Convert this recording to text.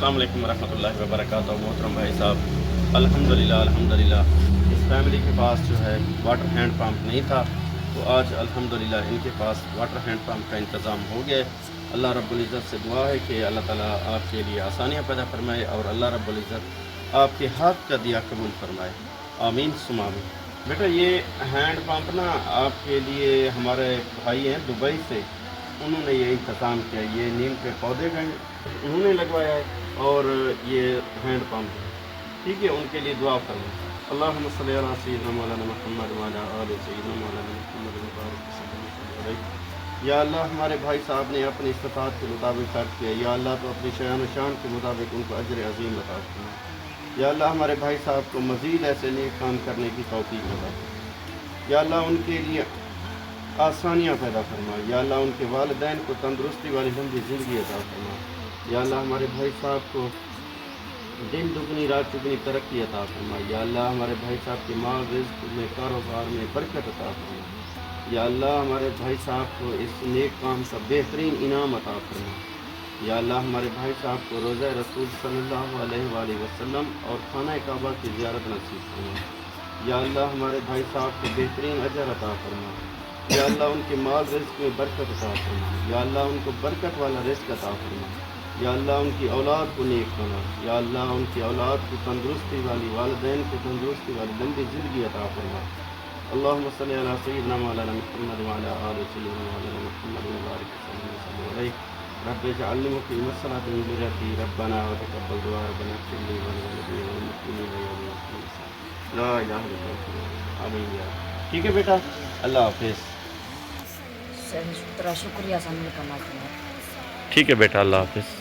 السلام علیکم ورحمۃ اللہ وبرکاتہ۔ محترم بھائی صاحب، الحمدللہ اس فیملی کے پاس جو ہے واٹر ہینڈ پمپ نہیں تھا، تو آج الحمدللہ ان کے پاس واٹر ہینڈ پمپ کا انتظام ہو گیا ہے۔ اللہ رب العزت سے دعا ہے کہ اللہ تعالیٰ آپ کے لیے آسانیاں پیدا فرمائے اور اللہ رب العزت آپ کے ہاتھ کا دیا قبول فرمائے، آمین ثم آمین۔ بیٹا یہ ہینڈ پمپ نا آپ کے لیے ہمارے بھائی ہیں دبئی سے، انہوں نے یہ انتظام کیا، یہ نیم کے پودے گئے انہوں نے لگوایا ہے اور یہ ہینڈ پمپ ہے، ٹھیک ہے، ان کے لیے دعا کریں۔ اللہم صلی علی سیدنا مولانا محمد وعلی آل سیدنا مولانا محمد وبارک وسلم علیہ۔ یا اللہ ہمارے بھائی صاحب نے اپنی استطاعت کے مطابق خرچ کیا، یا اللہ تو اپنی شان و شان کے مطابق ان کو اجر عظیم عطا فرما۔ یا اللہ ہمارے بھائی صاحب کو مزید ایسے نیک کام کرنے کی توفیق عطا فرما۔ یا اللہ ان کے لیے آسانیاں پیدا فرما۔ یا اللہ ان کے والدین کو تندرستی والی لمبی زندگی عطا فرما۔ یا اللہ ہمارے بھائی صاحب کو دن دگنی رات چگنی ترقی عطا فرما۔ یا اللہ ہمارے بھائی صاحب کے مال رزق میں کاروبار میں برکت عطا فرما۔ یا اللہ ہمارے بھائی صاحب کو اس نیک کام کا بہترین انعام عطا فرما۔ یا اللہ ہمارے بھائی صاحب کو روضہ رسول صلی اللہ علیہ وآلہ وسلم اور خانہ کعبہ کی زیارت نصیب فرما۔ یا اللہ ہمارے بھائی صاحب کو بہترین اجر عطا فرما۔ یا اللہ ان کے مال رزق میں برکت عطا فرما۔ یا اللہ ان کو برکت والا رزق عطا فرما۔ یا اللہ ان کی اولاد کو نیک بنا۔ یا اللہ ان کی اولاد کو تندرستی والی، والدین کو تندرستی والی لمبی زندگی عطا فرما۔ اللہم صلی علی سیدنا مولانا محمد وعلی آل سیدنا مولانا محمد وبارک وسلم علیہ۔ رب اجعلنی مقیم الصلاۃ من ذریتی ربنا وتقبل دعاء ربنا اغفر لی ولوالدی والمسلمین یوم یقوم الساعۃ لا الہ الا اللہ آمین یا رب۔ ٹھیک ہے بیٹا، اللہ حافظ۔ تیرا شکریہ سامنے کرنا چاہوں ٹھیک ہے بیٹا، اللہ حافظ۔